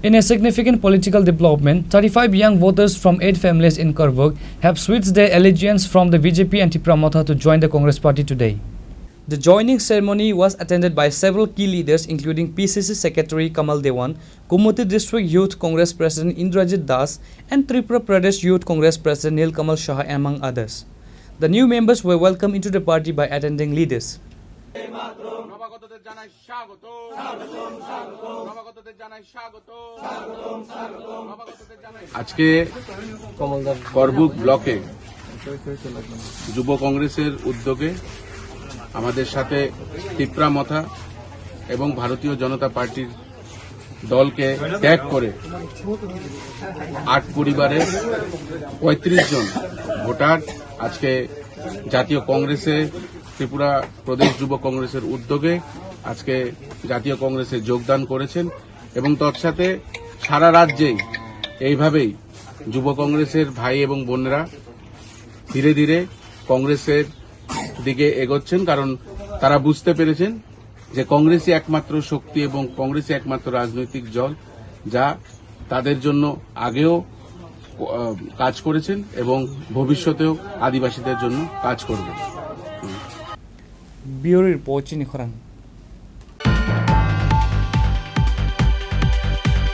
In a significant political development, 35 young voters from 8 families in Karvuk have switched their allegiance from the BJP and Tripura Matha to join the Congress party today. The joining ceremony was attended by several key leaders including PCC Secretary Kamal Dewan, Kumoti District Youth Congress President Indrajit Das and Tripura Pradesh Youth Congress President Nil Kamal Shah among others. The new members were welcomed into the party by attending leaders. আজকে করবুক ব্লকে যুব কংগ্রেসের উদ্যোগে আমাদের সাথে ত্রিপুরা মথা এবং ভারতীয় জনতা পার্টির দলকে ত্যাগ করে 8 পরিবারের 35 জন ভোটার আজকে জাতীয় কংগ্রেসে ত্রিপুরা প্রদেশ যুব কংগ্রেসের উদ্যোগে আজকে জাতীয় কংগ্রেসে যোগদান করেছেন এবং তৎসাথে সারা রাজ্যেই এইভাবেই যুব কংগ্রেসের ভাই এবং বোনেরা ধীরে ধীরে কংগ্রেসের দিকে এগোচ্ছেন, কারণ তারা বুঝতে পেরেছেন যে কংগ্রেসই একমাত্র শক্তি এবং কংগ্রেসই একমাত্র রাজনৈতিক দল যা তাদের জন্য আগেও কাজ করেছেন এবং ভবিষ্যতেও আদিবাসীদের জন্য কাজ করবেন। Bureau report